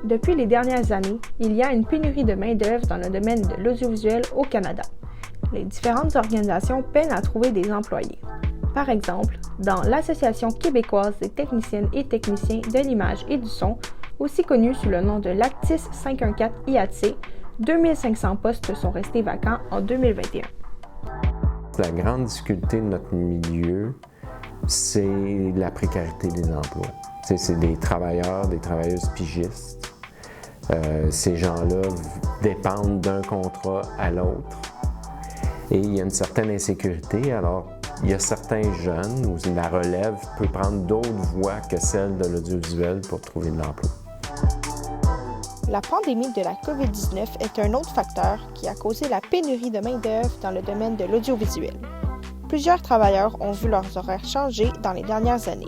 Depuis les dernières années, il y a une pénurie de main-d'œuvre dans le domaine de l'audiovisuel au Canada. Les différentes organisations peinent à trouver des employés. Par exemple, dans l'Association québécoise des techniciennes et techniciens de l'image et du son, aussi connue sous le nom de l'Actis 514 IATC, 2500 postes sont restés vacants en 2021. La grande difficulté de notre milieu, c'est la précarité des emplois. C'est des travailleurs, des travailleuses pigistes. Ces gens-là dépendent d'un contrat à l'autre. Et il y a une certaine insécurité. Alors, il y a certains jeunes où la relève peut prendre d'autres voies que celle de l'audiovisuel pour trouver de l'emploi. La pandémie de la COVID-19 est un autre facteur qui a causé la pénurie de main-d'œuvre dans le domaine de l'audiovisuel. Plusieurs travailleurs ont vu leurs horaires changer dans les dernières années.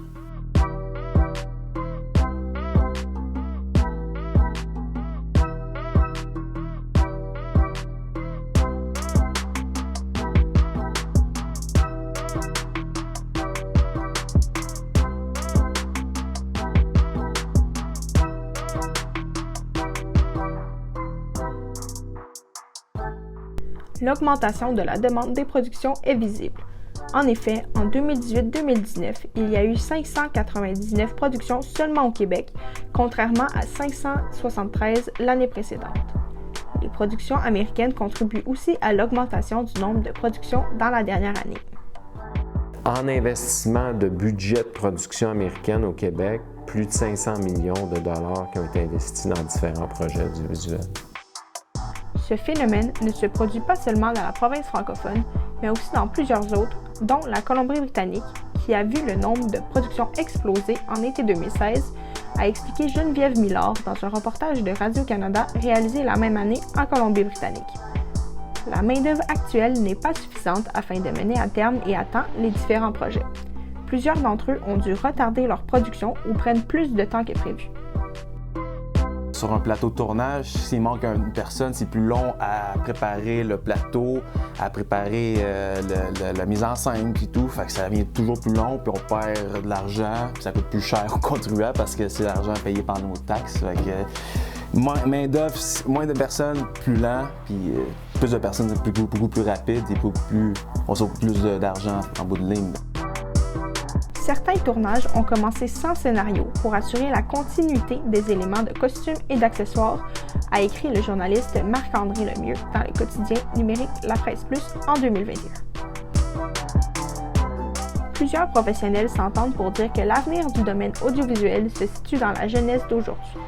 L'augmentation de la demande des productions est visible. En effet, en 2018-2019, il y a eu 599 productions seulement au Québec, contrairement à 573 l'année précédente. Les productions américaines contribuent aussi à l'augmentation du nombre de productions dans la dernière année. En investissement de budget de production américaine au Québec, plus de 500 millions de dollars qui ont été investis dans différents projets audiovisuels. Ce phénomène ne se produit pas seulement dans la province francophone, mais aussi dans plusieurs autres, dont la Colombie-Britannique, qui a vu le nombre de productions exploser en été 2016, a expliqué Geneviève Millard dans un reportage de Radio-Canada réalisé la même année en Colombie-Britannique. La main-d'œuvre actuelle n'est pas suffisante afin de mener à terme et à temps les différents projets. Plusieurs d'entre eux ont dû retarder leur production ou prennent plus de temps que prévu. Sur un plateau de tournage, s'il manque une personne, c'est plus long à préparer le plateau, à préparer la mise en scène et tout. Fait que ça devient toujours plus long, puis on perd de l'argent, puis ça coûte plus cher aux contribuables parce que c'est l'argent payé par nos taxes. Fait que main-d'œuvre, moins de personnes, plus lent, puis plus de personnes, beaucoup plus rapide et on sauve plus d'argent en bout de ligne. Certains tournages ont commencé sans scénario pour assurer la continuité des éléments de costumes et d'accessoires, a écrit le journaliste Marc-André Lemieux dans le quotidien numérique La Presse Plus en 2021. Plusieurs professionnels s'entendent pour dire que l'avenir du domaine audiovisuel se situe dans la jeunesse d'aujourd'hui.